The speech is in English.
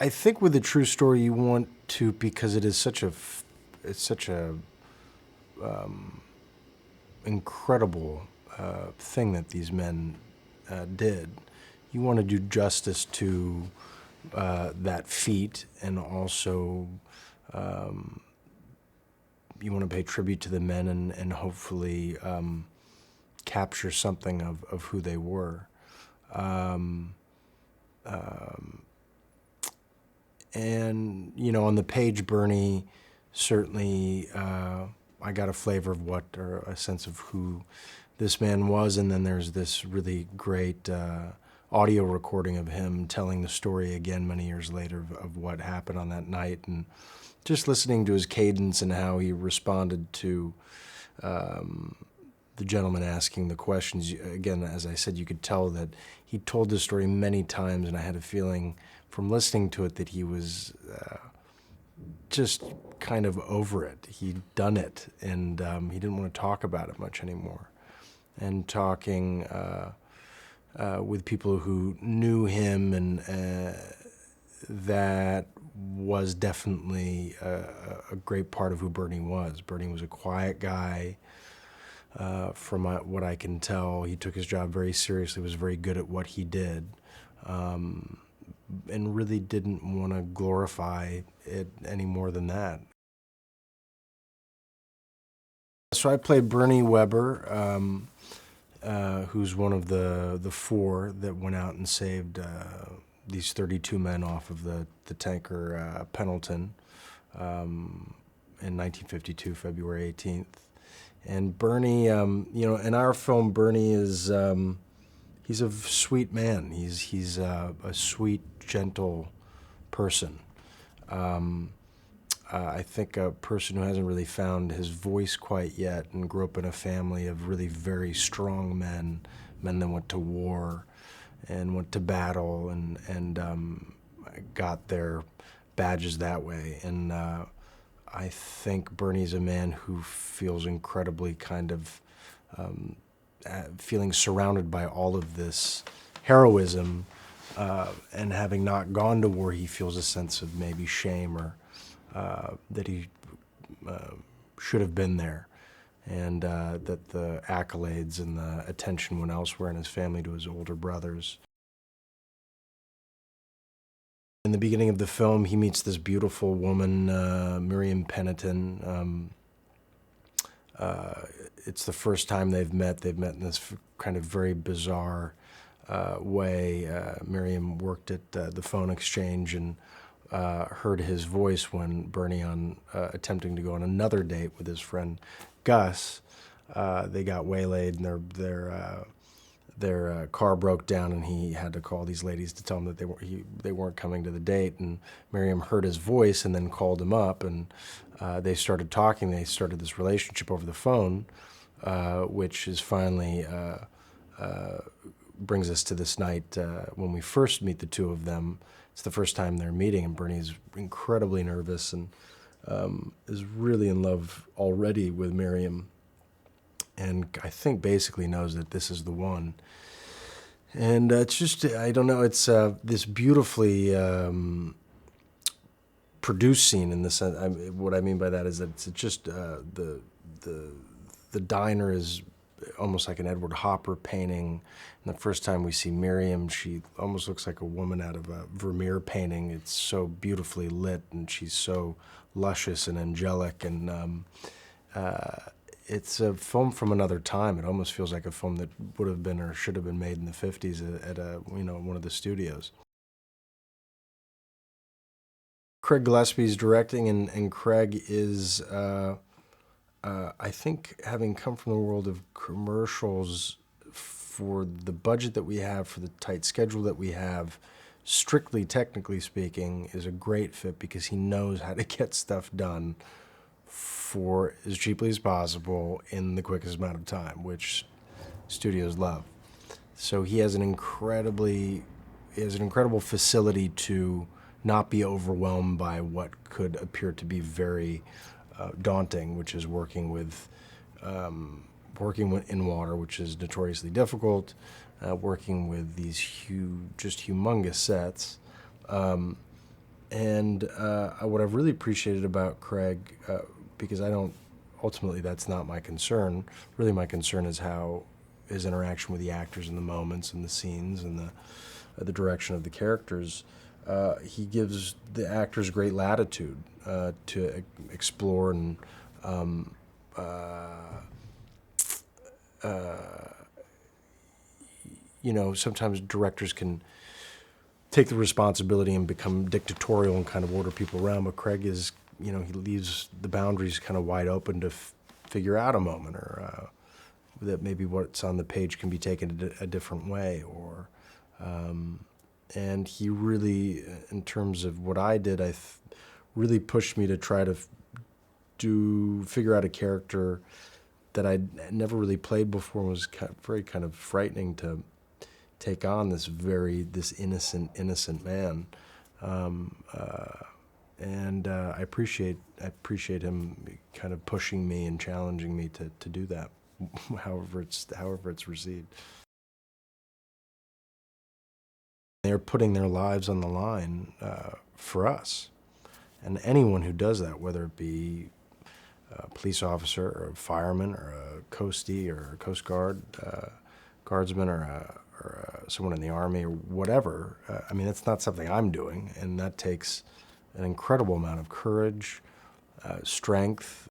I think with a true story, you want to, because it is it's such a incredible thing that these men did. You want to do justice to that feat, and also you want to pay tribute to the men, and hopefully capture something of who they were. And, you know, on the page, Bernie, certainly I got a flavor of what, or a sense of who this man was. And then there's this really great audio recording of him telling the story again many years later of what happened on that night. And just listening to his cadence and how he responded to the gentleman asking the questions. Again, as I said, you could tell that he told this story many times, and I had a feeling from listening to it that he was just kind of over it. He'd done it, and he didn't want to talk about it much anymore. And talking with people who knew him, and that was definitely a great part of who Bernie was. Bernie was a quiet guy. From what I can tell, he took his job very seriously, was very good at what he did, and really didn't want to glorify it any more than that. So I played Bernie Weber, who's one of the four that went out and saved these 32 men off of the tanker Pendleton in 1952, February 18th. And Bernie, you know, in our film, Bernie is, he's a sweet man. He's a sweet, gentle person. I think a person who hasn't really found his voice quite yet, and grew up in a family of really very strong men that went to war and went to battle, and got their badges that way. And I think Bernie's a man who feels incredibly kind of feeling surrounded by all of this heroism, and having not gone to war, he feels a sense of maybe shame, or that he should have been there, and that the accolades and the attention went elsewhere in his family to his older brothers. In the beginning of the film, he meets this beautiful woman, Miriam Pennington. It's the first time they've met. They've met in this kind of very bizarre way. Miriam worked at the phone exchange and heard his voice when Bernie, on attempting to go on another date with his friend Gus, they got waylaid, and their car broke down, and he had to call these ladies to tell them that they weren't coming to the date. And Miriam heard his voice and then called him up, and they started talking. They started this relationship over the phone, which is finally brings us to this night when we first meet the two of them. It's the first time they're meeting, and Bernie's incredibly nervous and is really in love already with Miriam, and I think basically knows that this is the one. And it's just, I don't know, it's this beautifully produced scene in the sense. What I mean by that is that it's just the diner is almost like an Edward Hopper painting. And the first time we see Miriam, she almost looks like a woman out of a Vermeer painting. It's so beautifully lit, and she's so luscious and angelic, and it's a film from another time. It almost feels like a film that would have been or should have been made in the 50s at one of the studios. Craig Gillespie's directing, and Craig is, I think, having come from the world of commercials, for the budget that we have, for the tight schedule that we have, strictly technically speaking, is a great fit, because he knows how to get stuff done for as cheaply as possible in the quickest amount of time, which studios love. So he has an incredible facility to not be overwhelmed by what could appear to be very daunting, which is working in water, which is notoriously difficult, working with these just humongous sets, And what I've really appreciated about Craig, because I don't, ultimately that's not my concern. Really, my concern is how his interaction with the actors and the moments and the scenes and the direction of the characters. He gives the actors great latitude to explore and sometimes directors can take the responsibility and become dictatorial and kind of order people around. But Craig is, he leaves the boundaries kind of wide open to figure out a moment, or that maybe what's on the page can be taken a different way, or and he really, in terms of what I did, really pushed me to try to figure out a character that I'd never really played before, and was very kind of frightening to take on this innocent man, and I appreciate him kind of pushing me and challenging me to do that, however it's received. They're putting their lives on the line for us, and anyone who does that, whether it be a police officer or a fireman or a coastie or a Coast Guard guardsman or someone in the Army or whatever. I mean, it's not something I'm doing, and that takes an incredible amount of courage, strength,